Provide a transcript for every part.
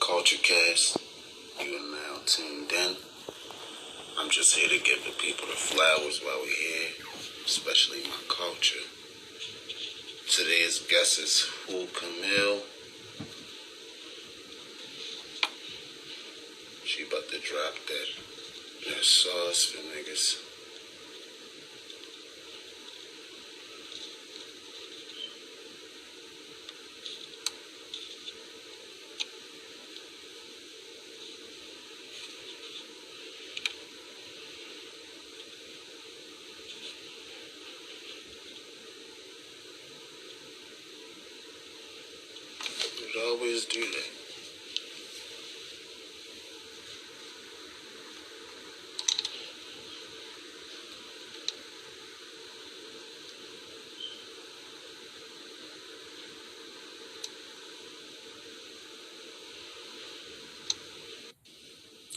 Culture Cast. You are now tuned in. I'm just here to give the people the flowers while we're here, especially my culture. Today's guest is Who Camille. She about to drop that sauce for niggas. Would always do that.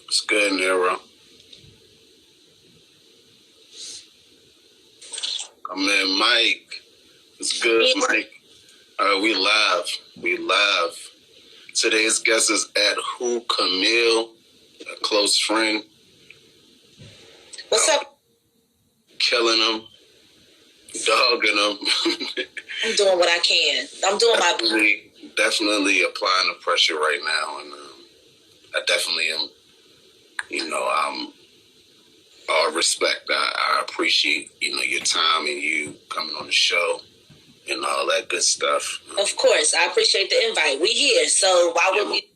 It's good, Nero. My man Mike. It's good, Mike. We live. Today's guest is at Who Camille, a close friend. What's up? Killing him, dogging him. I'm doing what I can. I'm doing my best. Definitely applying the pressure right now, and I definitely am. I'm all respect. I appreciate your time and you coming on the show and all that good stuff. Of course, I appreciate the invite. We here, so why would we?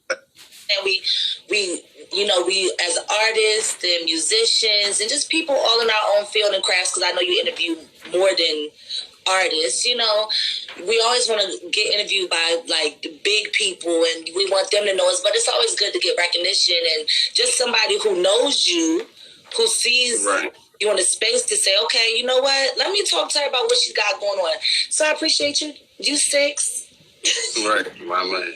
And we as artists and musicians and just people all in our own field and crafts. Because I know you interview more than artists. We always want to get interviewed by like the big people, and we want them to know us. But it's always good to get recognition and just somebody who knows you, who sees. Right. You in a space to say, okay, you know what? Let me talk to her about what she's got going on. So I appreciate you six. Right, my man.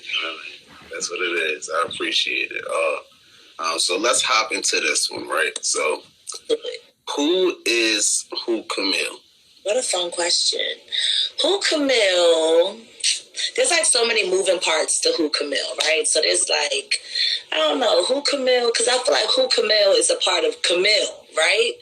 That's what it is. I appreciate it. So let's hop into this one, right? So, who is Who Camille? What a fun question. Who Camille? There's like so many moving parts to Who Camille, right? So there's like, I don't know, Who Camille, because I feel like Who Camille is a part of Camille, right?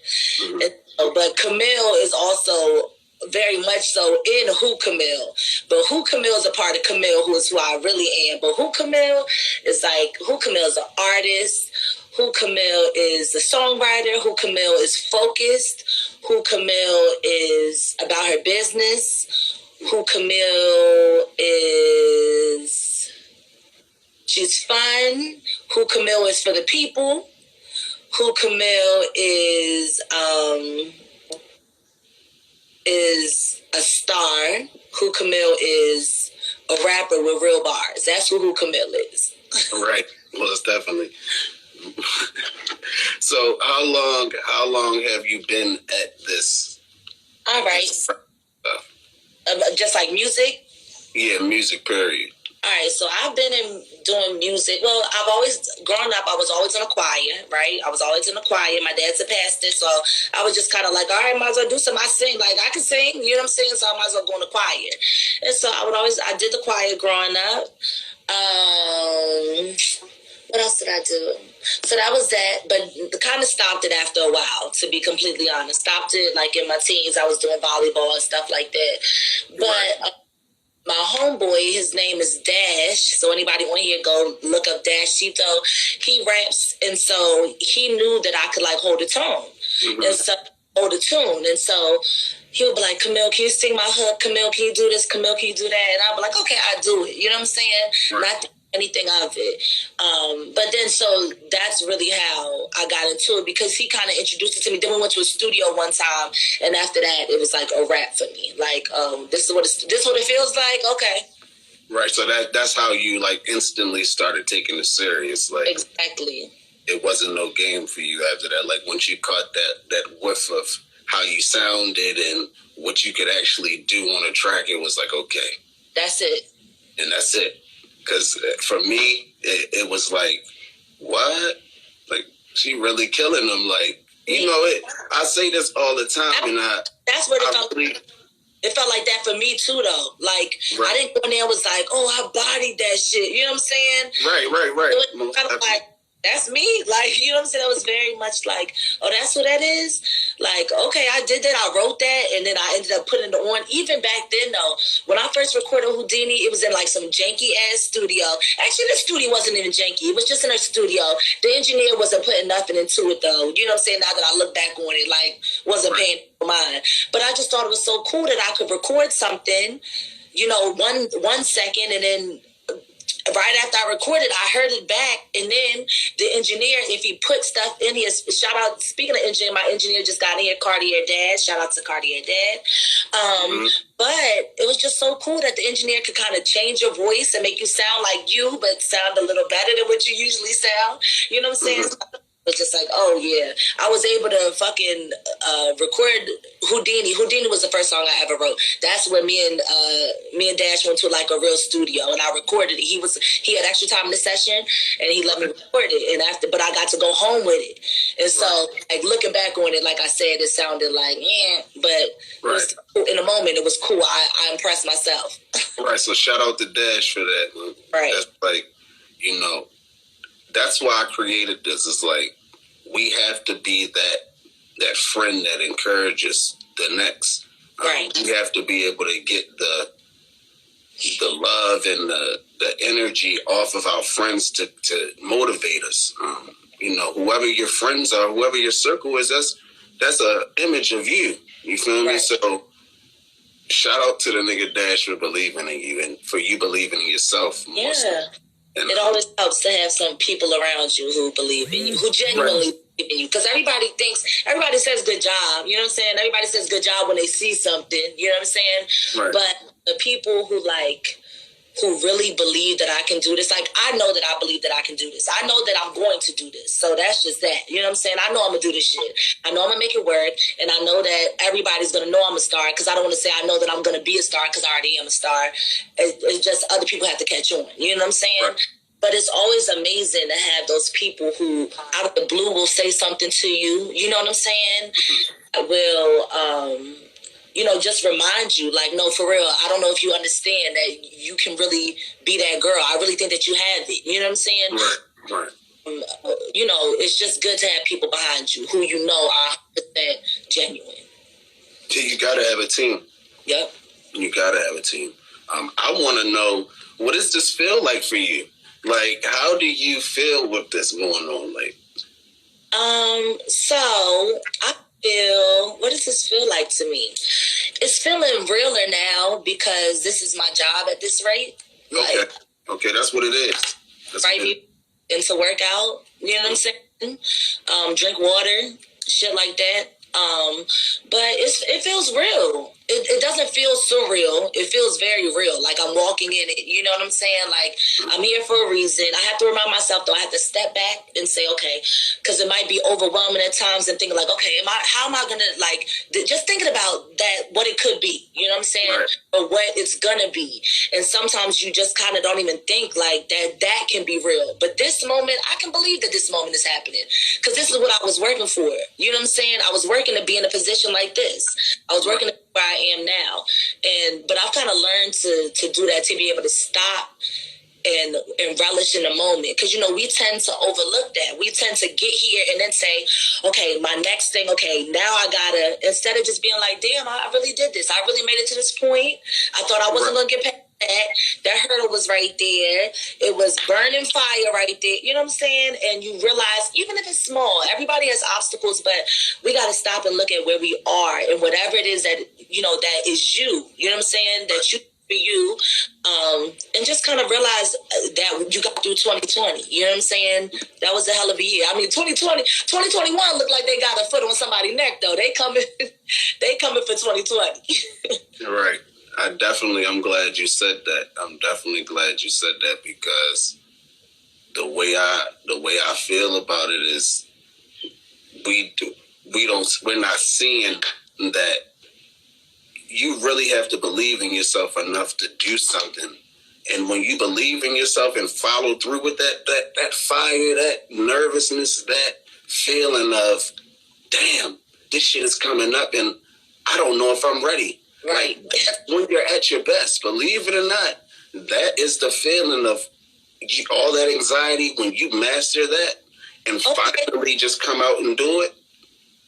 Mm-hmm. But Camille is also very much so in Who Camille. But Who Camille is a part of Camille, who is who I really am. But Who Camille is like, Who Camille is an artist. Who Camille is a songwriter. Who Camille is focused. Who Camille is about her business. Who Camille is, she's fun. Who Camille is for the people. Who Camille is a star. Who Camille is a rapper with real bars. That's who Camille is. Right, most definitely. So how long have you been at this? All right. Just like music? Yeah, music, period. All right, so I've been doing music. Well, growing up, I was always in a choir, right? I was always in a choir. My dad's a pastor, so I was just kind of like, all right, might as well do something. I sing. Like, I can sing, you know what I'm saying? So I might as well go in the choir. And so I did the choir growing up. What else did I do? So that was that, but kind of stopped it after a while, to be completely honest. Stopped it like in my teens. I was doing volleyball and stuff like that. But my homeboy, his name is Dash. So anybody on here, go look up Dash Chito. He raps, and so he knew that I could like hold a tone. Mm-hmm. And so hold a tune. And so he would be like, Camille, can you sing my hook? Camille, can you do this? Camille, can you do that? And I'd be like, okay, I do it. You know what I'm saying? Right. Not anything of it. But then, so that's really how I got into it, because he kind of introduced it to me. Then we went to a studio one time, and after that, it was like a rap for me. Like, this is what it feels like. Okay. Right. So that's how you like instantly started taking it serious. Like, exactly. It wasn't no game for you after that. Like, once you caught that whiff of how you sounded and what you could actually do on a track, it was like, okay. That's it. And that's it. Because for me, it was like, what? Like, she really killing them. Like, I say this all the time. That's what it felt like. It felt like that for me too, though. Like, I didn't go in there and was like, oh, I bodied that shit. You know what I'm saying? Right. It was kind of like, that's me. Like, you know what I'm saying? It was very much like, oh, that's what that is? Like, okay, I did that. I wrote that. And then I ended up putting it on. Even back then, though, when I first recorded Houdini, it was in like some janky-ass studio. Actually, the studio wasn't even janky. It was just in her studio. The engineer wasn't putting nothing into it, though. You know what I'm saying? Now that I look back on it, like, wasn't paying mind. But I just thought it was so cool that I could record something, you know, one second, and then right after I recorded, I heard it back, and then the engineer, if he put stuff in here, shout out, speaking of engineer, my engineer just got in here, Cartier Dad, shout out to Cartier Dad. But it was just so cool that the engineer could kind of change your voice and make you sound like you, but sound a little better than what you usually sound. You know what I'm saying? It was just like, oh yeah, I was able to fucking record Houdini. Houdini was the first song I ever wrote. That's when me and Dash went to like a real studio and I recorded it. He had extra time in the session and he let me record it. And but I got to go home with it. And so like looking back on it, like I said, it sounded like but in the moment it was cool. I impressed myself. Right. So shout out to Dash for that. Right. That's like, you know, that's why I created this. It's like we have to be that friend that encourages the next. Right. We have to be able to get the love and the energy off of our friends to motivate us. You know, whoever your friends are, whoever your circle is, that's an image of you. You feel me? So shout out to the nigga Dash for believing in you and for you believing in yourself. Yeah. It always helps to have some people around you who believe in you, who genuinely believe in you. Because everybody says good job. You know what I'm saying? Everybody says good job when they see something. You know what I'm saying? Right. But the people who really believe that I can do this, like I know that I believe that I can do this. I know that I'm going to do this. So that's just that. You know what I'm saying? I know I'm going to do this shit. I know I'm going to make it work. And I know that everybody's going to know I'm a star because I don't want to say I know that I'm going to be a star because I already am a star. It's just other people have to catch on. You know what I'm saying? Right. But it's always amazing to have those people who out of the blue will say something to you. You know what I'm saying? Will, you know, just remind you, like, no, for real, I don't know if you understand that you can really be that girl. I really think that you have it. You know what I'm saying? Right. You know, it's just good to have people behind you who you know are 100% genuine. You got to have a team. Yep. You got to have a team. I want to know, what does this feel like for you? Like, how do you feel with this going on? Like, so I feel, what does this feel like to me? It's feeling realer now because this is my job at this rate. Like, okay, that's what it is. Right, into workout, you know what I'm saying? Drink water, shit like that. But it feels real. It doesn't feel surreal. It feels very real. Like I'm walking in it. You know what I'm saying? Like I'm here for a reason. I have to remind myself though. I have to step back and say, okay, because it might be overwhelming at times and thinking like, okay, how am I gonna like just thinking about that, what it could be. You know what I'm saying? Right. Or what it's gonna be. And sometimes you just kind of don't even think like that can be real. But this moment, I can believe that this moment is happening because this is what I was working for. You know what I'm saying? I was working to be in a position like this. I was working where I am now. But I've kind of learned to do that, to be able to stop and relish in the moment. Because, you know, we tend to overlook that. We tend to get here and then say, okay, my next thing, okay, now I gotta, instead of just being like, damn, I really did this. I really made it to this point. I thought I wasn't going to get past that hurdle was right there. It was burning fire right there. You know what I'm saying? And you realize, even if it's small, everybody has obstacles, but we got to stop and look at where we are and whatever it is that, you know, that is you. You know what I'm saying? That you for you, and just kind of realize that you got through 2020. You know what I'm saying? That was a hell of a year. I mean, 2021 looked like they got a foot on somebody's neck, though. They coming for 2020. You're right. I'm glad you said that. I'm definitely glad you said that because the way I feel about it is we're not seeing that you really have to believe in yourself enough to do something. And when you believe in yourself and follow through with that fire, that nervousness, that feeling of, damn, this shit is coming up and I don't know if I'm ready. Right. Like, that's when you're at your best. Believe it or not, that is the feeling of all that anxiety when you master that and finally just come out and do it.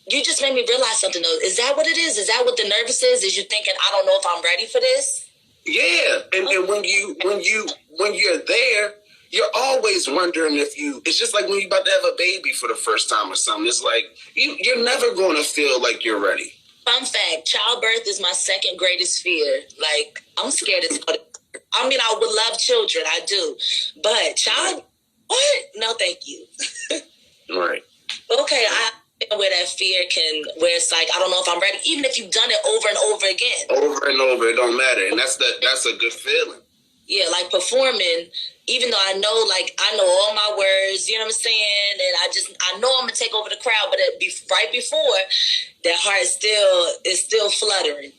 You just made me realize something, though. Is that what it is? Is that what the nervous is? Is you thinking, I don't know if I'm ready for this? Yeah, and when you're there, you're always wondering if it's just like when you're about to have a baby for the first time or something. It's like you're never going to feel like you're ready. Fun fact, childbirth is my second greatest fear. Like, I'm scared as fuck. I mean, I would love children, I do. But what? No, thank you. Right. Okay, I where that fear where it's like, I don't know if I'm ready, even if you've done it over and over again. Over and over, it don't matter. And that's a good feeling. Yeah, like performing, even though I know all my words, you know what I'm saying? And I know I'm going to take over the crowd, but right before, that heart is still fluttering.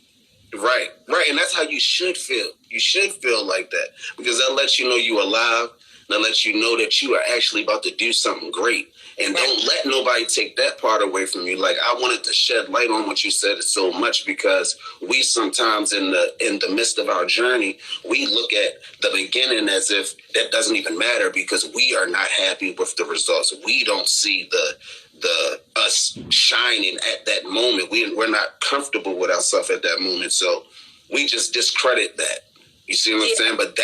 Right. And that's how you should feel. You should feel like that because that lets you know you're alive. That lets you know that you are actually about to do something great. And don't let nobody take that part away from you. Like, I wanted to shed light on what you said so much because we sometimes in the midst of our journey, we look at the beginning as if that doesn't even matter because we are not happy with the results. We don't see the us shining at that moment. We're not comfortable with ourselves at that moment. So we just discredit that. You see what I'm saying? But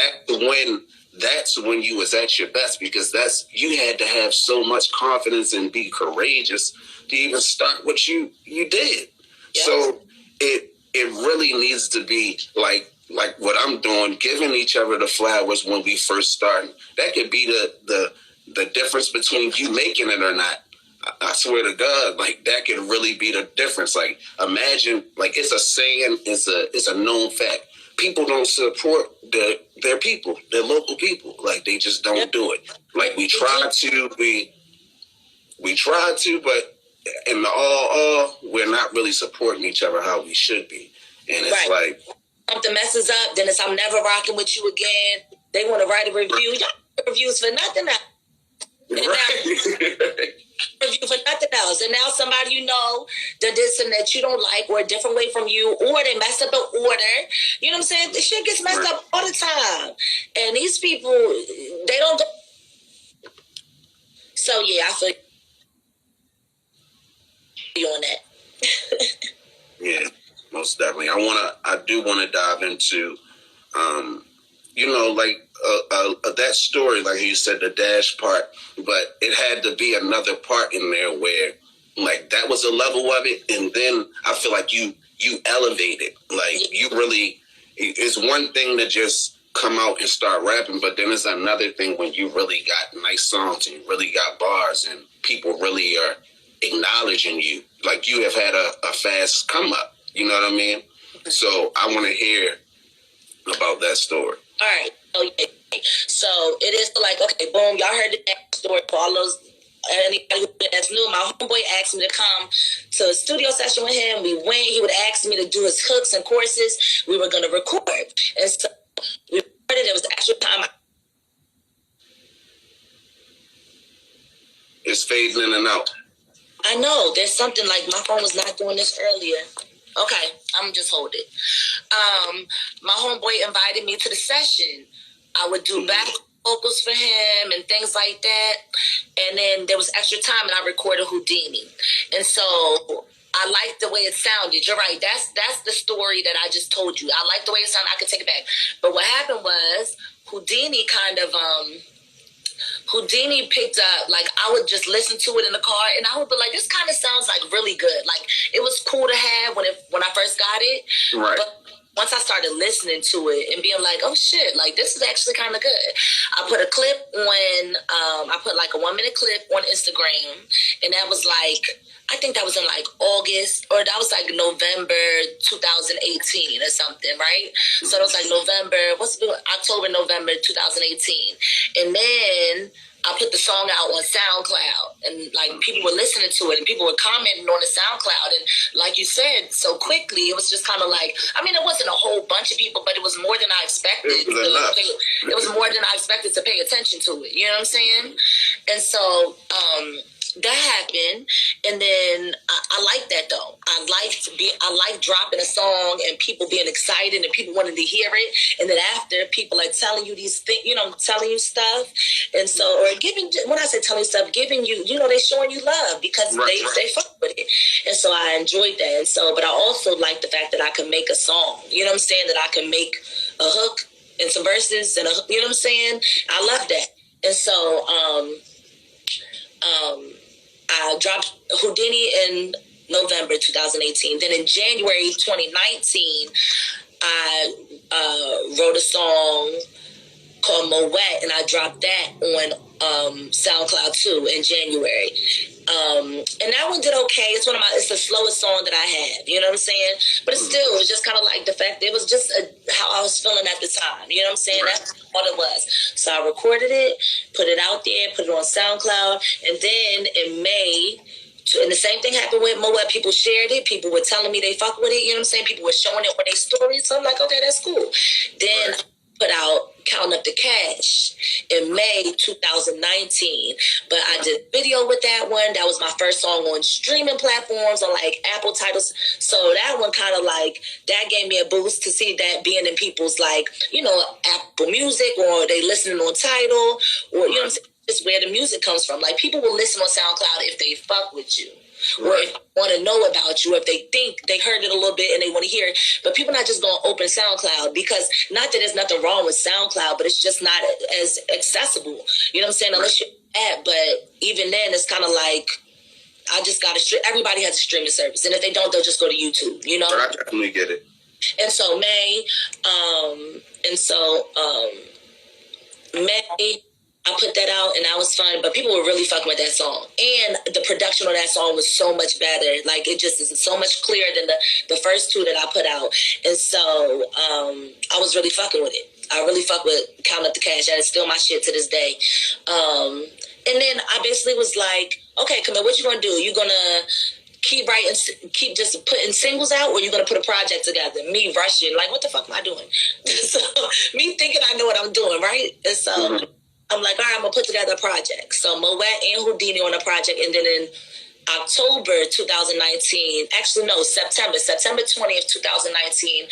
that's when you was at your best because you had to have so much confidence and be courageous to even start what you did. Yep. So it really needs to be like what I'm doing, giving each other the flowers when we first start. That could be the difference between you making it or not. I swear to God, like that could really be the difference. Like imagine, like it's a saying, it's a known fact. People don't support their people, their local people. Like they just don't do it. Like we try to, but in the all, we're not really supporting each other how we should be. And it's like something messes up, then it's I'm never rocking with you again. They want to write a review. Y'all reviews for nothing else. Review for nothing else. And now somebody you know that did something that you don't like or a different way from you, or they messed up the order. You know what I'm saying? The shit gets messed up all the time. And these people, they don't go. So yeah, I feel you on that. Yeah, most definitely. I do want to dive into like that story, like you said, the dash part, but it had to be another part in there where like that was a level of it. And then I feel like you elevated, like you really, it's one thing to just come out and start rapping, but then it's another thing when you really got nice songs and you really got bars and people really are acknowledging you. Like you have had a fast come up, you know what I mean? So I want to hear about that story. All right. So it is like, okay, boom, y'all heard the story for all those, anybody that's new. My homeboy asked me to come to a studio session with him. We went. He would ask me to do his hooks and choruses. We were going to record. And so we recorded. It was the actual time. It's fading in and out. I know. There's something like my phone was not doing this earlier. Okay, I'm just hold it. My homeboy invited me to the session. I would do back vocals for him and things like that. And then there was extra time and I recorded Houdini. And so I liked the way it sounded. You're right. That's the story that I just told you. I liked the way it sounded. I could take it back. But what happened was Houdini Houdini picked up, like, I would just listen to it in the car, and I would be like, this kind of sounds, like, really good. Like, it was cool to have when I first got it. Right. But once I started listening to it and being like, oh, shit, like, this is actually kind of good. I put a clip I put, like, a 1-minute clip on Instagram, and that was, like, I think that was in, like, August, or that was, like, November 2018 or something, right? So it was, like, October, November 2018. And then I put the song out on SoundCloud, and, like, people were listening to it, and people were commenting on the SoundCloud, and like you said, so quickly, it was just kind of like, I mean, it wasn't a whole bunch of people, but it was more than I expected. It was more than I expected to pay attention to it, you know what I'm saying? And so, that happened, and then I like that though. I like dropping a song and people being excited and people wanting to hear it, and then after people like telling you these things, telling you stuff, and so or giving. When I say telling you stuff, giving you, they showing you love because they fuck with it, and so I enjoyed that. And so, but I also like the fact that I can make a song. You know what I'm saying? That I can make a hook and some verses and you know what I'm saying? I love that, and so I dropped Houdini in November 2018. Then in January 2019, I wrote a song called Moet, and I dropped that on SoundCloud too in January. And that one did okay. It's the slowest song that I have. You know what I'm saying? But it was just kind of like the fact it was just how I was feeling at the time. You know what I'm saying? That's what it was. So I recorded it, put it out there, put it on SoundCloud, and then in May. And the same thing happened with Moet. People shared it. People were telling me they fuck with it. You know what I'm saying? People were showing it on their stories. So I'm like, okay, that's cool. Then I put out Counting Up the Cash in May 2019. But I did video with that one. That was my first song on streaming platforms on like Apple titles. So that one kind of like, that gave me a boost to see that being in people's like, Apple Music, or they listening on Tidal, or you know what I'm saying? It's where the music comes from. Like, people will listen on SoundCloud if they fuck with you, or if they want to know about you, if they think they heard it a little bit and they want to hear it. But people not just going to open SoundCloud, because not that there's nothing wrong with SoundCloud, but it's just not as accessible. You know what I'm saying? Unless you're at, but even then, it's kind of like, I just got to everybody has a streaming service. And if they don't, they'll just go to YouTube, But I definitely get it. And so May, May, I put that out and that was fun, but people were really fucking with that song. And the production on that song was so much better. Like, it just is so much clearer than the first two that I put out. And so I was really fucking with it. I really fuck with Count Up the Cash. That is still my shit to this day. And then I basically was like, okay, Camille, what you gonna do? You gonna keep writing, keep just putting singles out, or you gonna put a project together? Me rushing, like, what the fuck am I doing? So me thinking I know what I'm doing, right? And so I'm like, all right, I'm going to put together a project. So Moet and Houdini on a project. And then in October 2019, actually, no, September 20th, 2019,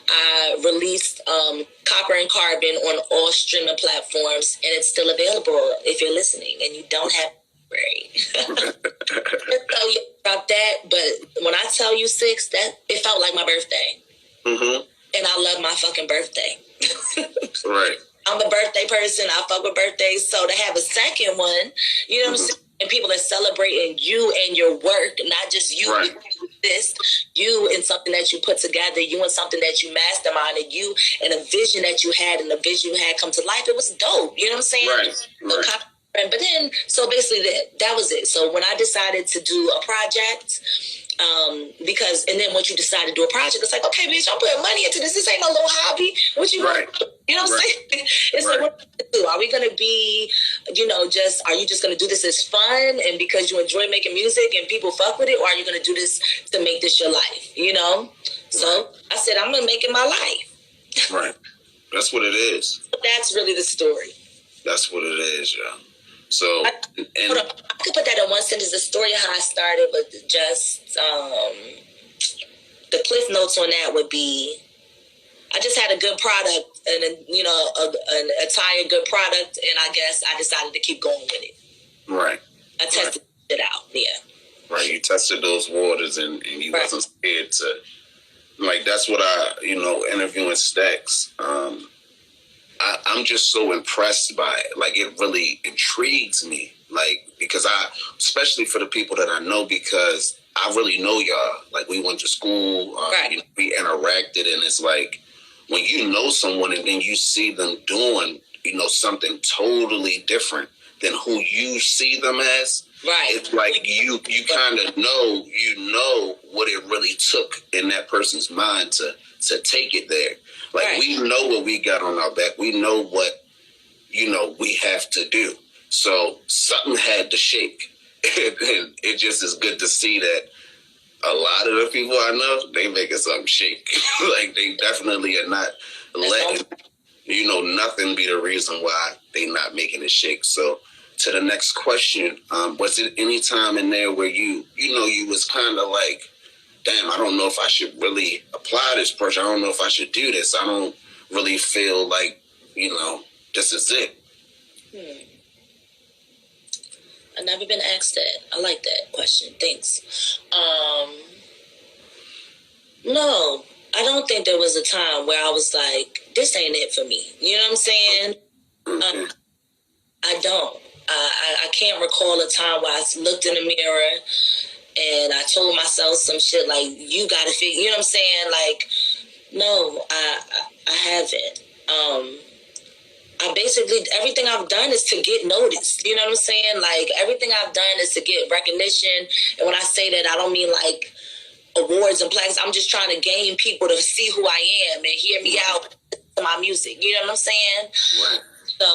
I released Copper and Carbon on all streaming platforms. And it's still available if you're listening and you don't have so you about that. But when I tell you, Six, that it felt like my birthday. And I love my fucking birthday. Right. I'm a birthday person. I fuck with birthdays. So to have a second one, you know what I'm saying? And people are celebrating you and your work, not just you you and something that you put together, you and something that you masterminded, you and a vision that you had, and the vision you had come to life. It was dope. You know what I'm saying? Right. But then, so basically that was it. So when I decided to do a project, because, and then once you decide to do a project, it's like, okay, bitch, I'm putting money into this. This ain't no little hobby. What you want? You know what I'm saying? It's like, what do? Are we going to be, are you just going to do this as fun and because you enjoy making music and people fuck with it? Or are you going to do this to make this your life? So I said, I'm going to make it my life. Right. That's what it is. That's really the story. That's what it is, yeah. So, I could put that in one sentence, the story of how I started, but just the cliff notes on that would be, I just had a good product and an entire good product, and I guess I decided to keep going with it. Right. I tested it out, yeah. Right, you tested those waters and you wasn't scared to, like, that's what interviewing Stacks, I'm just so impressed by it. Like, it really intrigues me. Like, because especially for the people that I know, because I really know y'all. Like, we went to school, we interacted, and it's like, when you know someone and then you see them doing, something totally different than who you see them as, it's like you kind of know what it really took in that person's mind to take it there. Like, we know what we got on our back. We know what, we have to do. So something had to shake. And it just is good to see that a lot of the people I know, they making something shake. Like, they definitely are not letting, nothing be the reason why they not making it shake. So to the next question, was it any time in there where you was kind of like, damn, I don't know if I should really apply this pressure. I don't know if I should do this. I don't really feel like, this is it. I've never been asked that. I like that question. Thanks. No, I don't think there was a time where I was like, this ain't it for me. You know what I'm saying? I don't. I can't recall a time where I looked in the mirror and I told myself some shit like, you gotta figure, you know what I'm saying? Like, no, I haven't. I basically, everything I've done is to get noticed. You know what I'm saying? Like, everything I've done is to get recognition. And when I say that, I don't mean like awards and plaques. I'm just trying to gain people to see who I am and hear me out to my music. You know what I'm saying? Right. So,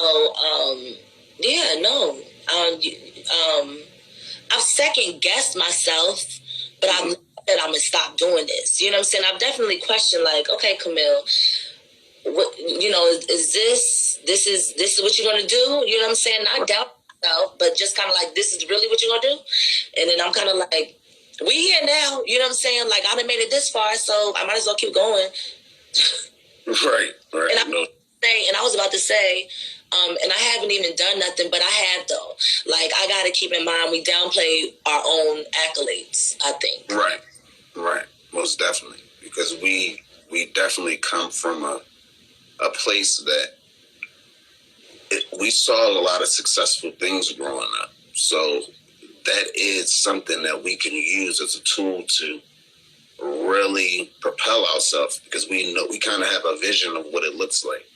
yeah, no. I've second guessed myself, but I've learned that I'm gonna stop doing this. You know what I'm saying? I've definitely questioned, like, okay, Camille, what, is this what you're gonna do? You know what I'm saying? Not doubt myself, but just kind of like, this is really what you're gonna do. And then I'm kind of like, we here now. You know what I'm saying? Like, I done made it this far, so I might as well keep going. Right. And I was about to say, and I haven't even done nothing, but I have though. Like, I got to keep in mind, we downplay our own accolades, I think. Right. Most definitely. Because we definitely come from a place that we saw a lot of successful things growing up. So that is something that we can use as a tool to really propel ourselves, because we know we kind of have a vision of what it looks like.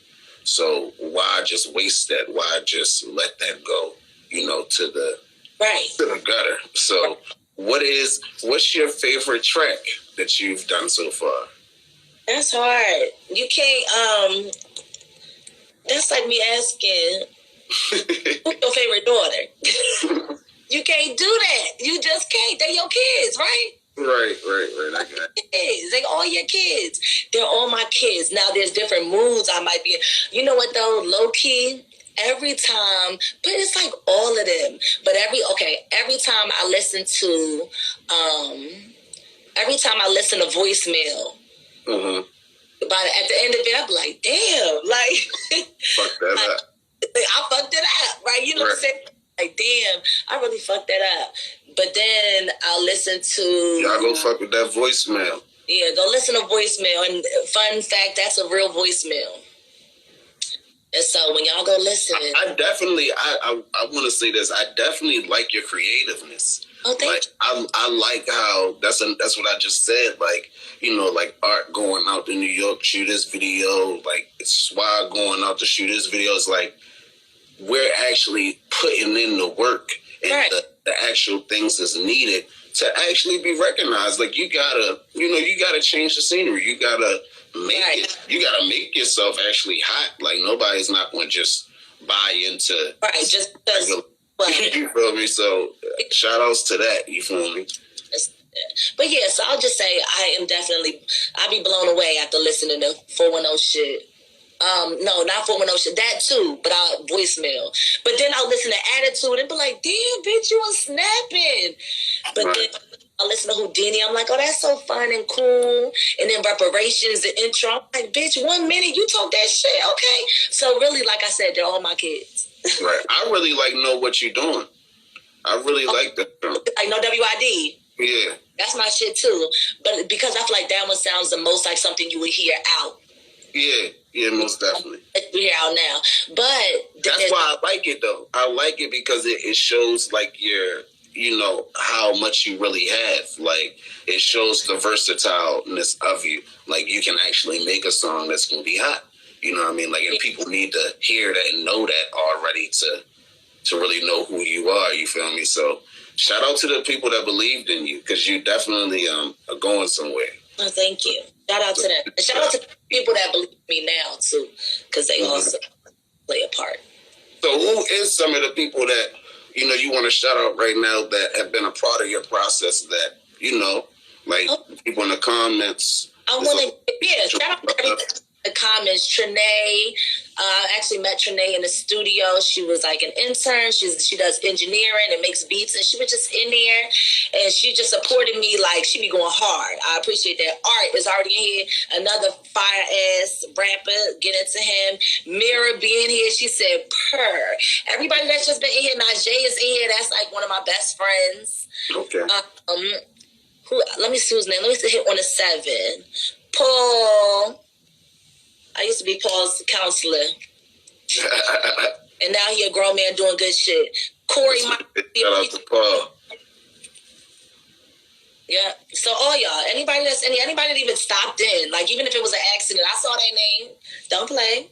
So why just waste that? Why just let that go, to the gutter? So what's your favorite track that you've done so far? That's hard. You can't, that's like me asking, who's your favorite daughter? You can't do that. You just can't. They're your kids, right? Right. I got it. Kids. They all your kids. They're all my kids. Now, there's different moods I might be in. You know what, though? Low-key, every time, but it's like all of them. But every time I listen to, voicemail, at the end of it, I'm like, damn, like, fuck that up. I fucked it up, right? You know what I'm saying? Like, damn, I really fucked that up. But then I'll listen to... Y'all go fuck with that voicemail. Yeah, go listen to voicemail. And fun fact, that's a real voicemail. And so when y'all go listen... I definitely, I want to say this. I definitely like your creativeness. Oh, thank you. I like how, that's what I just said. Like, like Art going out to New York, shoot this video. Like, Swag going out to shoot this video. It's like, we're actually putting in the work and the actual things that's needed to actually be recognized. Like, you gotta change the scenery. You gotta you gotta make yourself actually hot. Like, nobody's not going to just buy into just because. You feel me? So shout outs to that. You feel me? But yeah, so I'll just say I'll be blown away after listening to 410 shit. No, not 410 shit. That too, but I'll voicemail. But then I'll listen to Attitude and be like, damn, bitch, you was snapping. But then I'll listen to Houdini. I'm like, oh, that's so fun and cool. And then Reparations, the intro. I'm like, bitch, 1 minute, you talk that shit. Okay. So really, like I said, they're all my kids. Right. I really Know What You're Doing. I really like that. Like No WID. Yeah. That's my shit too. But because I feel like that one sounds the most like something you would hear out. Yeah, most definitely. We hear out now. But that's why I like it though. I like it because it shows like your, how much you really have. Like, it shows the versatileness of you. Like, you can actually make a song that's gonna be hot. You know what I mean? Like, and people need to hear that and know that already to really know who you are. You feel me? So shout out to the people that believed in you, because you definitely are going somewhere. Oh, thank you. Shout out to them. And shout out to people that believe in me now too, because they also play a part. So who is some of the people that you want to shout out right now that have been a part of your process that, like people in the comments? I want to, shout out to the comments. Trinae, I actually met Trinae in the studio. She was like an intern. She does engineering and makes beats, and she was just in there, and she just supported me like she be going hard. I appreciate that. Art is already in here. Another fire ass rapper. Get into him. Mira being here. She said purr. Everybody that's just been in here. Najee is in here. That's like one of my best friends. Okay. Let me see whose name. Let me hit on a 7. Paul. I used to be Paul's counselor. And now he a grown man doing good shit. Corey, shout out to Paul. Yeah. So all y'all, anybody that even stopped in, like even if it was an accident, I saw their name. Don't play.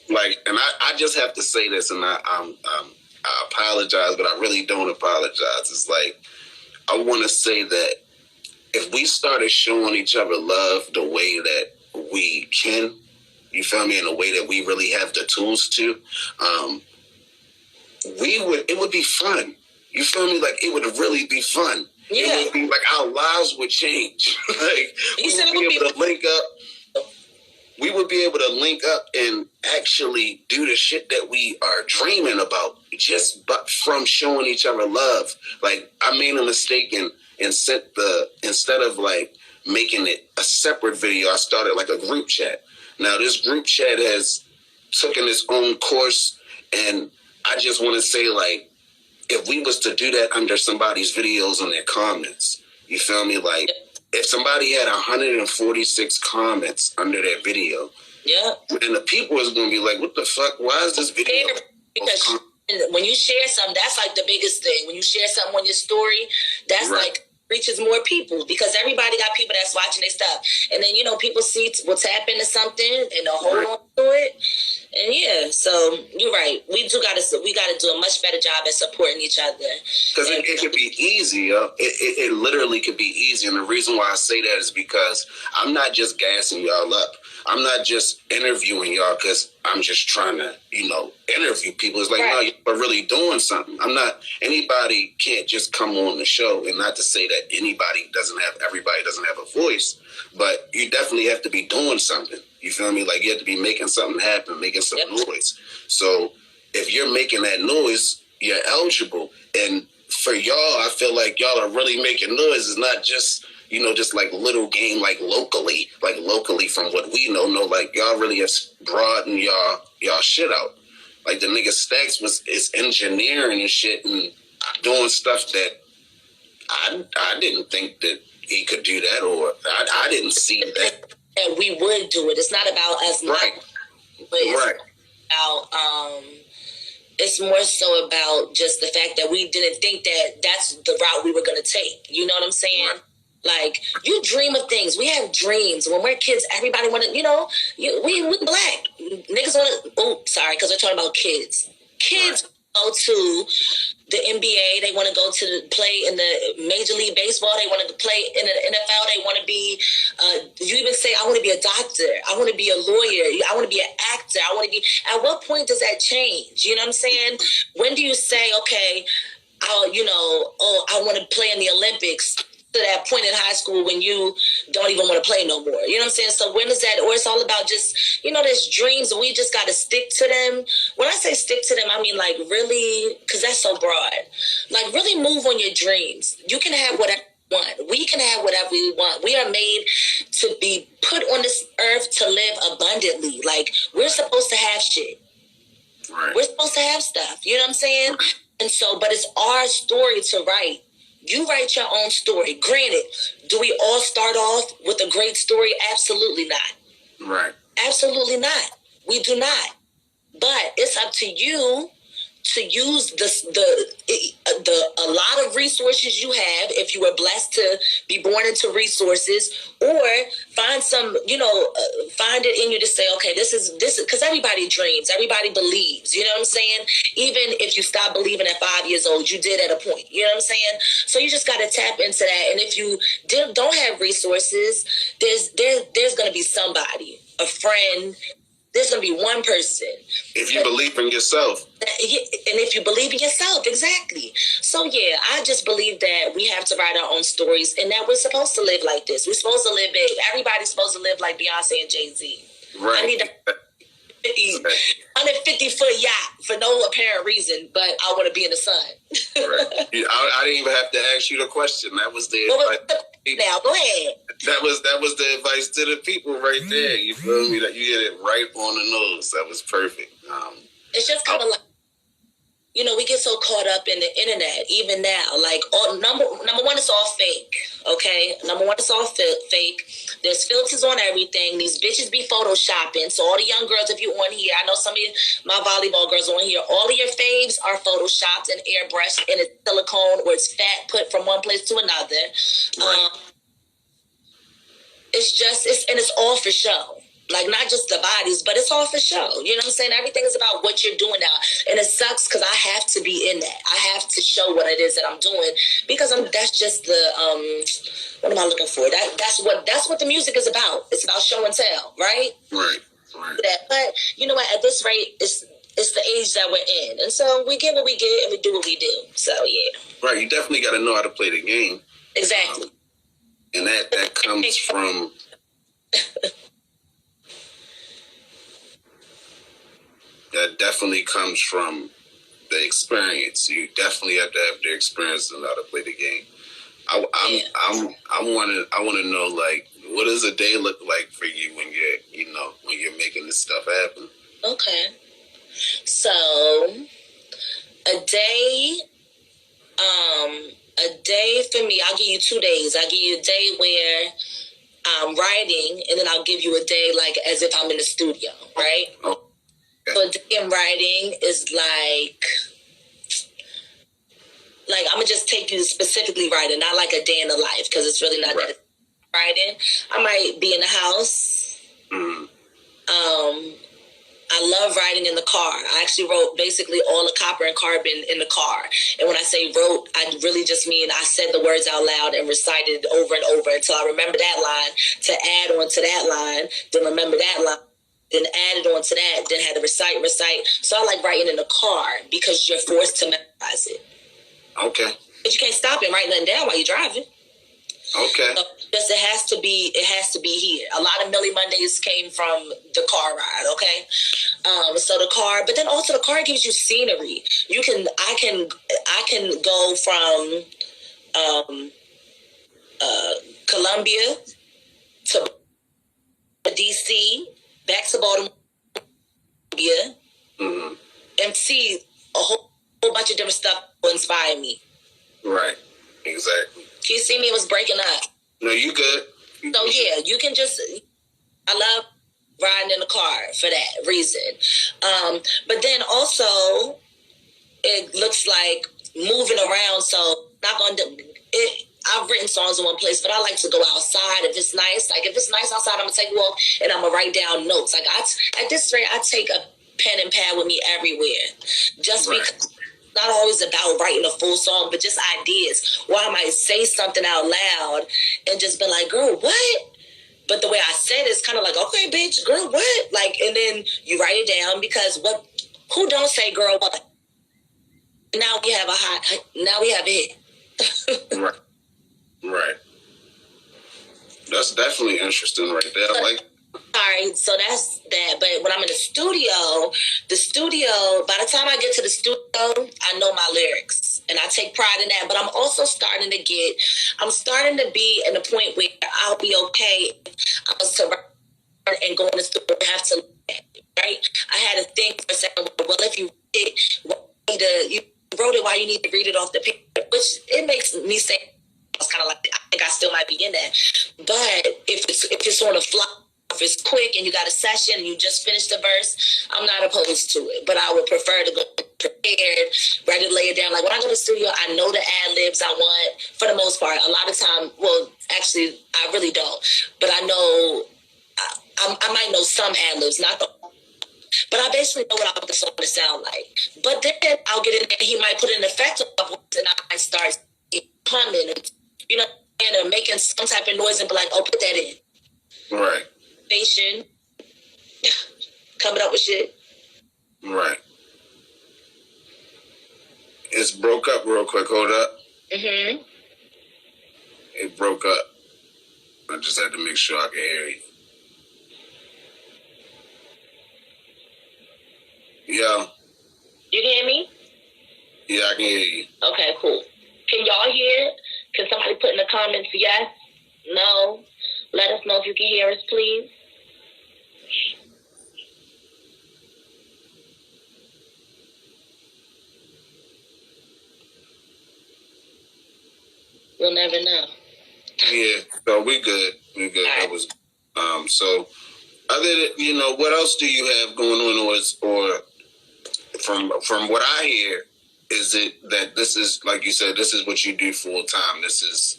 Like, and I just have to say this, and I apologize, but I really don't apologize. It's like, I want to say that if we started showing each other love the way that we can, you feel me, in a way that we really have the tools to, it would be fun. You feel me? Like, it would really be fun. Yeah. It would be like our lives would change. Like, we would be able to link up. We would be able to link up and actually do the shit that we are dreaming about just from showing each other love. Like, I made a mistake and instead of like making it a separate video, I started like a group chat. Now this group chat has taken its own course, and I just want to say, like, if we was to do that under somebody's videos on their comments, you feel me? Like, if somebody had 146 comments under their video, yeah, and the people is going to be like, what the fuck? Why is this video? Because when you share something, that's like the biggest thing. When you share something on your story, that's right. Like reaches more people, because everybody got people that's watching their stuff, and then people see will tap into something and they'll hold on to it, and yeah. So you're right. We gotta do a much better job at supporting each other. Because it could be easy. It literally could be easy, and the reason why I say that is because I'm not just gassing y'all up. I'm not just interviewing y'all because I'm just trying to, interview people. It's like, right. No, you're really doing something. Anybody can't just come on the show, and not to say that everybody doesn't have a voice, but you definitely have to be doing something. You feel me? Like, you have to be making something happen, making some noise. So if you're making that noise, you're eligible. And for y'all, I feel like y'all are really making noise. It's not just, just like little game, like locally from what we know. No, like, y'all really have broadened y'all shit out. Like, the nigga Stacks is engineering and shit and doing stuff that I didn't think that he could do that, or I didn't see that. And we would do it. It's not about us, right? But it's about it's more so about just the fact that we didn't think that that's the route we were going to take. You know what I'm saying? Right. Like, you dream of things. We have dreams. When we're kids, everybody want to, we black. Niggas want to, because we're talking about kids. Kids go to the NBA. They want to go to play in the Major League Baseball. They want to play in the NFL. They want to be, you even say, I want to be a doctor. I want to be a lawyer. I want to be an actor. I want to be, at what point does that change? You know what I'm saying? When do you say, okay, I want to play in the Olympics? To that point in high school when you don't even want to play no more. You know what I'm saying? So when is that? Or it's all about just, there's dreams and we just got to stick to them. When I say stick to them, I mean like really, because that's so broad. Like really move on your dreams. You can have whatever you want. We can have whatever we want. We are made to be put on this earth to live abundantly. Like we're supposed to have shit. Right. We're supposed to have stuff. You know what I'm saying? And so, but it's our story to write. You write your own story. Granted, do we all start off with a great story? Absolutely not. Right. Absolutely not. We do not. But it's up to you to use a lot of resources you have, if you were blessed to be born into resources, or find some, find it in you to say, okay, this is because everybody dreams, everybody believes, you know what I'm saying? Even if you stop believing at 5 years old, you did at a point, you know what I'm saying? So you just got to tap into that. And if you don't have resources, there's going to be somebody, a friend. There's going to be one person. If you believe in yourself. And if you believe in yourself, exactly. So, yeah, I just believe that we have to write our own stories and that we're supposed to live like this. We're supposed to live big. Everybody's supposed to live like Beyonce and Jay-Z. Right. I need a 150-foot yacht for no apparent reason, but I want to be in the sun. Right. I didn't even have to ask you the question. That was the now go ahead. That was the advice to the people right there. You feel me? That you hit it right on the nose. That was perfect. It's just kind of like, we get so caught up in the internet, even now. Like, number one, it's all fake, okay? Number one, it's all fake. There's filters on everything. These bitches be photoshopping. So all the young girls, if you on here, I know some of my volleyball girls on here, all of your faves are photoshopped and airbrushed, and it's silicone or it's fat put from one place to another. Right. It's all for show. Like, not just the bodies, but it's all for show. You know what I'm saying? Everything is about what you're doing now. And it sucks because I have to be in that. I have to show what it is that I'm doing because that's just the, what am I looking for? That's what the music is about. It's about show and tell, right? Right. But you know what? At this rate, it's the age that we're in. And so we get what we get and we do what we do. So, yeah. Right. You definitely got to know how to play the game. Exactly. And that comes from... That definitely comes from the experience. You definitely have to have the experience to know how to play the game. I want to know, like, what does a day look like for you when you're making this stuff happen? Okay. So a day for me, I'll give you 2 days. I'll give you a day where I'm writing, and then I'll give you a day like as if I'm in the studio, right? Oh. So a day in writing is like I'm gonna just take you specifically writing, not like a day in the life, because it's really not that writing. I might be in the house. I love writing in the car. I actually wrote basically all the Copper and Carbon in the car. And when I say wrote, I really just mean I said the words out loud and recited it over and over until I remember that line, to add on to that line, then remember that line, then added on to that, then had to recite. So I like writing in the car because you're forced to memorize it. Okay. But you can't stop and write nothing down while you're driving. Okay. So just it has to be here. A lot of Millie Mondays came from the car ride, okay? So the car, but then also the car gives you scenery. I can go from Columbia to DC, back to Baltimore, and see a whole bunch of different stuff to inspire me. Right. Exactly. Can you see me? It was breaking up. No, you good. So yeah, you can just. I love riding in the car for that reason. But then also, it looks like moving around. So not going to it. I've written songs in one place, but I like to go outside if it's nice. Like if it's nice outside, I'm gonna take a walk and I'm gonna write down notes. Like at this rate, I take a pen and pad with me everywhere, just because. Not always about writing a full song, but just ideas. Or I might say something out loud and just be like, girl, what? But the way I said it is kind of like, okay, bitch, girl, what? Like, and then you write it down because who don't say girl, what? Now we have a hit. Right. That's definitely interesting right there. Sorry, so that's that. But when I'm in the studio, by the time I get to the studio, I know my lyrics. And I take pride in that. But I'm also starting to be in a point where I'll be okay if I was to write and go in the studio and have to, right? I had to think for a second, well, if you wrote it, why you need to read it off the paper? Which it makes me say, it's kind of like, I think I still might be in that. But if it's on the fly, if it's quick and you got a session and you just finished the verse, I'm not opposed to it. But I would prefer to go prepared, ready to lay it down. Like when I go to the studio, I know the ad-libs I want for the most part. A lot of time, well, actually, I really don't. But I know, I might know some ad-libs, not the but I basically know what I want the song to sound like. But then I'll get in there and he might put an effect on my voice and I might start humming and, and making some type of noise and be like, oh, put that in. Right. Station. Coming up with shit. Right. It's broke up real quick. Hold up. Mm-hmm. It broke up. I just had to make sure I could hear you. Yeah. You can hear me? Yeah, I can hear you. Okay, cool. Can y'all hear? Can somebody put in the comments yes, no? Let us know if you can hear us, please. We'll never know. Yeah, so we good. We good. That was so other than, what else do you have going on, or from what I hear, is it that this is, like you said, this is what you do full time? This is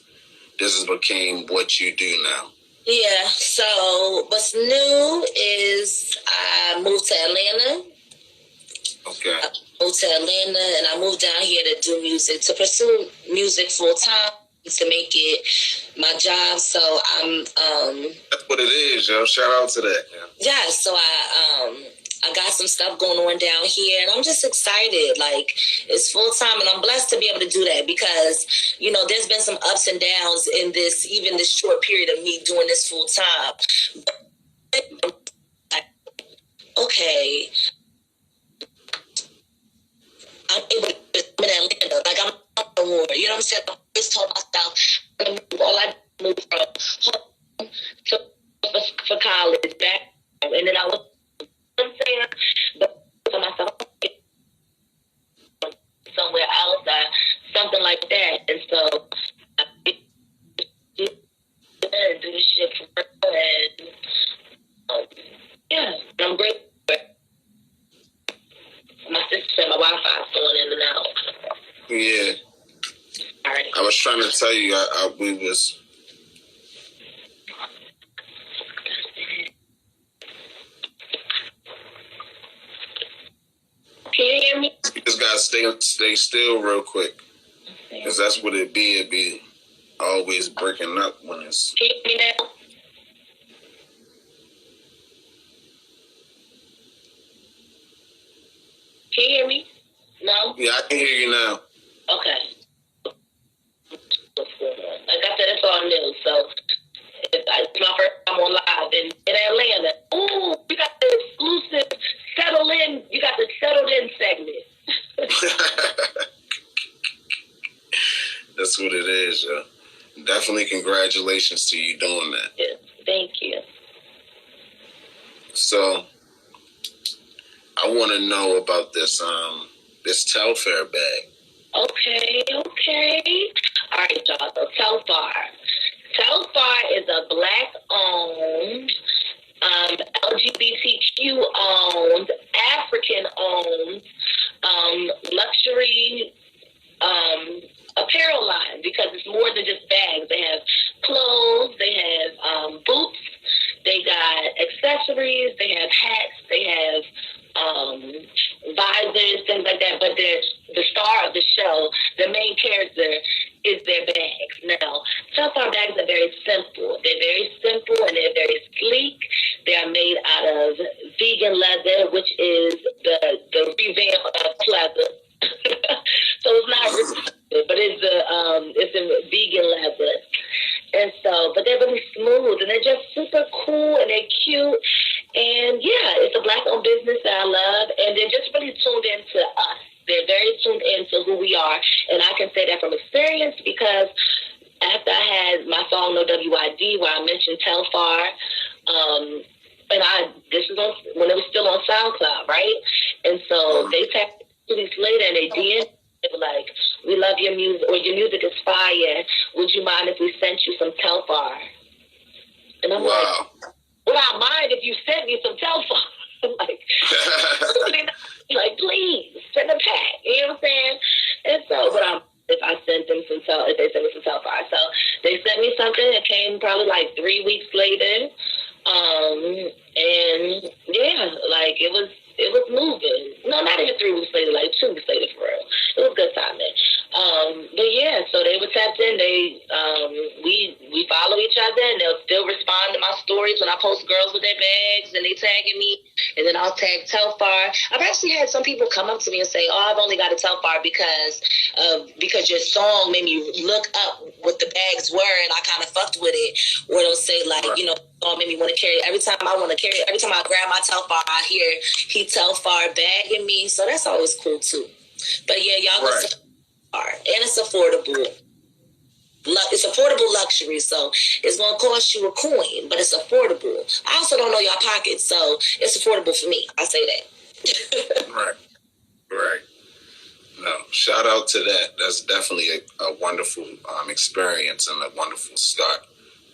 became what you do now. Yeah, so what's new is I moved to Atlanta. Okay. I moved to Atlanta and I moved down here to do music, to pursue music full time, to make it my job. So I'm that's what it is, yo. Shout out to that. Yeah, so I got some stuff going on down here, and I'm just excited. Like, it's full time, and I'm blessed to be able to do that because, there's been some ups and downs in even this short period of me doing this full time. Okay, I'm able to live in Atlanta. Like, I'm not the war. You know what I'm saying? I always told myself, all I moved from home to for college, back, and then I was. I'm saying, but to myself, somewhere else, something like that, and so I do this shit for real, and yeah, I'm grateful. My sister said my Wi-Fi is going in and out. Yeah. Sorry. I was trying to tell you, we was. Can you hear me? You just gotta stay still real quick, because that's what it be. It be always breaking up when it's. Can you hear me now? Can you hear me? No? Yeah, I can hear you now. Okay. What's going on? Like I said, it's all new, so it's my first time on live in Atlanta. Ooh, you got the exclusive settle in. You got the settled in segment. That's what it is, yo. Definitely congratulations to you doing that. Yes, thank you. So, I want to know about this TELFAR bag. Okay. All right, y'all. So TELFAR. TELFAR is a Black-owned, LGBTQ-owned, African-owned luxury apparel line, because it's more than just bags. They have clothes, they have boots, they got accessories, they have hats, they have visors, things like that. But the star of the show, the main character, is their bags. Now, TELFAR bags are very simple. They're very simple and they're very sleek. They are made out of vegan leather, which is the revamp of pleather. So it's not really, but it's in vegan leather. And so, but they're really smooth and they're just super cool and they're cute. And yeah, it's a Black-owned business that I love, and they're just really tuned into us. They're very tuned into who we are, and I can say that from experience because after I had my song No WID, where I mentioned TELFAR, and this was when it was still on SoundCloud, right? And so they tapped 2 weeks later and they DM'd. They were like, "We love your music, or your music is fire. Would you mind if we sent you some TELFAR?" And I'm like, "Would I mind if you sent me some TELFAR?" like, please send a pack. You know what I'm saying? And so, but if I sent them some if they sent me some TELFAR, so they sent me something that came probably like 3 weeks later, and yeah, like it was moving. No, not even 3 weeks later, like 2 weeks later, for real. It was good timing. But yeah, so they were tapped in. We follow each other, and they'll still respond to my stories when I post girls with their bags, and they tagging me, and then I'll tag TELFAR. I've actually had some people come up to me and say, "Oh, I've only got a TELFAR because your song made me look up what the bags were, and I kind of fucked with it." Or they'll say like, made me want to carry. Every time I grab my TELFAR, I hear he TELFAR bagging me. So that's always cool too. But yeah, y'all go to TELFAR, and it's affordable. It's affordable luxury, so it's gonna cost you a coin, but it's affordable. I also don't know your pockets, so it's affordable for me. I say that. Right. No, shout out to that. That's definitely a wonderful experience and a wonderful start.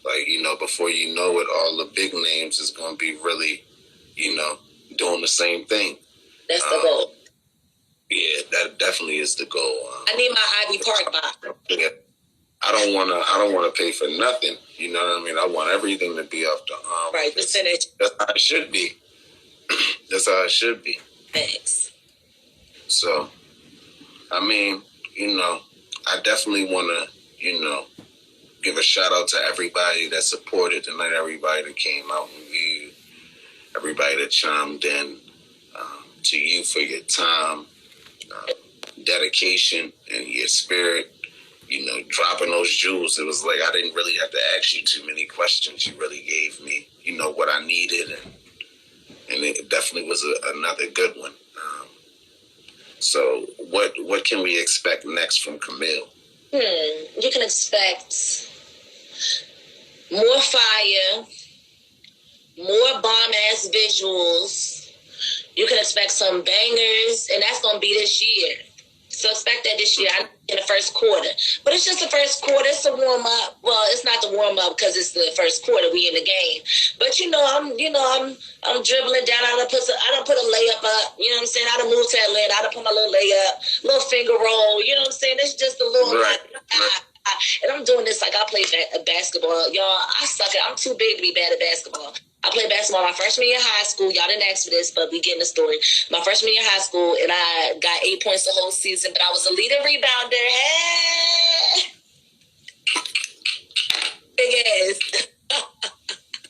Like, you know, before you know it, all the big names is going to be really, you know, doing the same thing. That's the goal. Yeah, that definitely is the goal. I need my Ivy Park box. Yeah. I don't want to pay for nothing. You know what I mean? I want everything to be off the right, percentage. That's how it should be. That's how it should be. Thanks. So, I mean, you know, I definitely want to, you know, give a shout out to everybody that supported tonight, everybody that came out and viewed, everybody that chimed in, to you for your time, dedication, and your spirit. You know, dropping those jewels. It was like I didn't really have to ask you too many questions. You really gave me, you know, what I needed, and it definitely was another good one. So, what can we expect next from Camille? You can expect more fire, more bomb-ass visuals. You can expect some bangers, and that's going to be this year. So expect that this year in the first quarter. But it's just the first quarter. It's a warm-up. Well, it's not the warm-up because it's the first quarter. We in the game. But, I'm dribbling down. I done put a layup up. You know what I'm saying? I done moved to Atlanta. I done put my little layup, little finger roll. You know what I'm saying? It's just a little and I'm doing this like I play basketball. Y'all, I suck at I'm too big to be bad at basketball. I played basketball my freshman year of high school. Y'all didn't ask for this, but we getting the story. My freshman year of high school, and I got 8 points the whole season, but I was a leader rebounder. Hey! Big ass.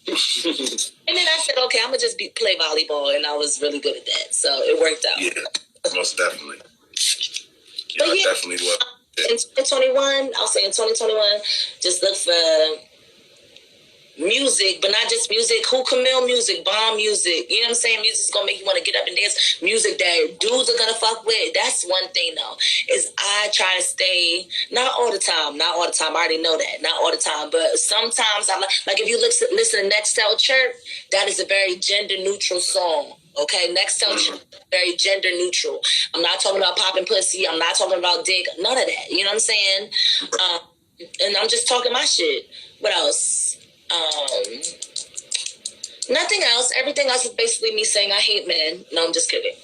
And then I said, okay, I'm going to just play volleyball, and I was really good at that. So it worked out. Yeah, most definitely. But yeah, definitely was. In 2021, I'll say in 2021, just look for music, but not just music. Who Camille music, bomb music. You know what I'm saying? Music's gonna make you want to get up and dance. Music that dudes are gonna fuck with. That's one thing though. Is I try to stay not all the time. I already know that. Not all the time, but sometimes I like if you listen to Nextel Chirp, that is a very gender neutral song. Okay, Nextel Chirp, very gender neutral. I'm not talking about popping pussy. I'm not talking about dick. None of that. You know what I'm saying? And I'm just talking my shit. What else? Nothing else. Everything else is basically me saying I hate men. No, I'm just kidding.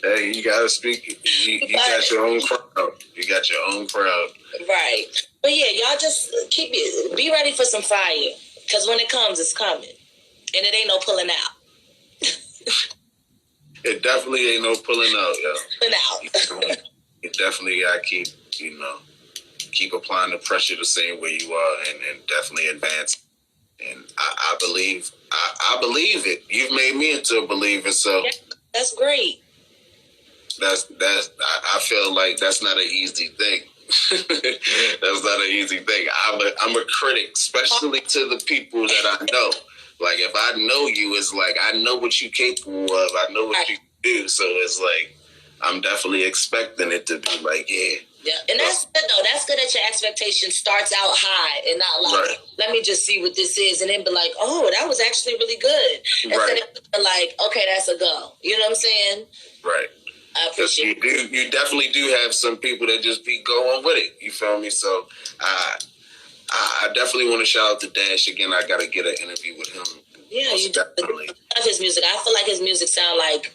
Hey, you gotta speak. You got your own crowd. You got your own crowd. Right. But yeah, y'all just be ready for some fire. Because when it comes, it's coming. And it ain't no pulling out. It definitely ain't no pulling out, yo. Pulling out. You definitely gotta keep applying the pressure the same way you are, and definitely advance. And I believe it. You've made me into a believer, so yeah, that's great. I feel like that's not an easy thing. That's not an easy thing. I'm a critic, especially to the people that I know. Like if I know you, it's like I know what you're capable of. I know what you do. So it's like I'm definitely expecting it to be like, yeah. Yeah, and that's good though. That's good that your expectation starts out high and not like, let me just see what this is, and then be like, oh, that was actually really good. Instead of like, okay, that's a go. You know what I'm saying? Right. I appreciate it. You definitely do have some people that just be going with it. You feel me? So I definitely want to shout out to Dash again. I got to get an interview with him. Yeah, you definitely. I love his music. I feel like his music sound like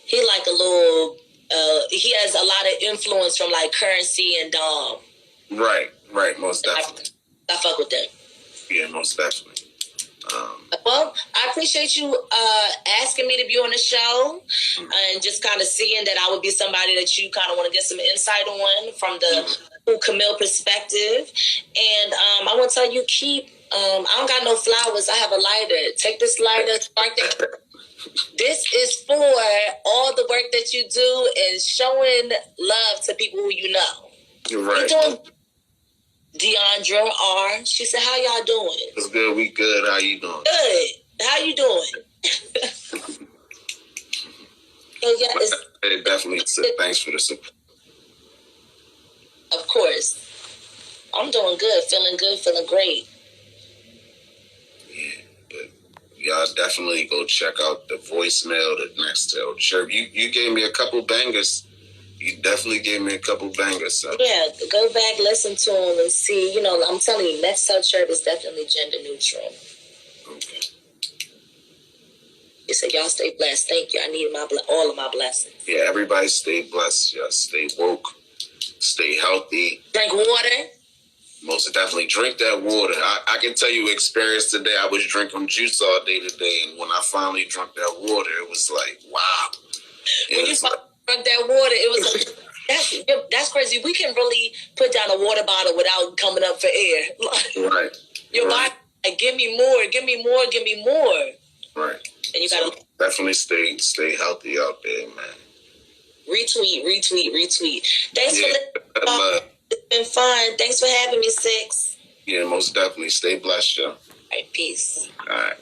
he like a little. He has a lot of influence from like Currency and Dom. Right, most definitely. I fuck with them. Yeah, most definitely. Well, I appreciate you asking me to be on the show and just kind of seeing that I would be somebody that you kind of want to get some insight on from the Camille perspective. And I want to tell you, I don't got no flowers. I have a lighter. Take this lighter, spark that. This is for all the work that you do and showing love to people who you know. You're right. Deandra R. She said, "How y'all doing?" It's good. We good. How you doing? Good. How you doing? So yeah, Hey, definitely. Thanks for the support. Of course. I'm doing good, feeling great. Yeah, but y'all definitely go check out the voicemail, the Nextel Chirp. You gave me a couple bangers. You definitely gave me a couple bangers. So. Yeah, go back, listen to them, and see. You know, I'm telling you, Nextel Chirp is definitely gender neutral. Okay. You said, y'all stay blessed. Thank you. I need all of my blessings. Yeah, everybody stay blessed. Y'all stay woke. Stay healthy. Drink water. Most definitely drink that water. I can tell you experience today. I was drinking juice all day today, and when I finally drank that water, it was like, wow. When you drank that water, it was like, that's crazy. We can really put down a water bottle without coming up for air. Right. Your body, like, give me more, give me more, give me more. Right. And you gotta definitely stay healthy out there, man. Retweet. Thanks for listening. It's been fun. Thanks for having me, Six. Yeah, most definitely. Stay blessed, y'all. All right, peace. All right.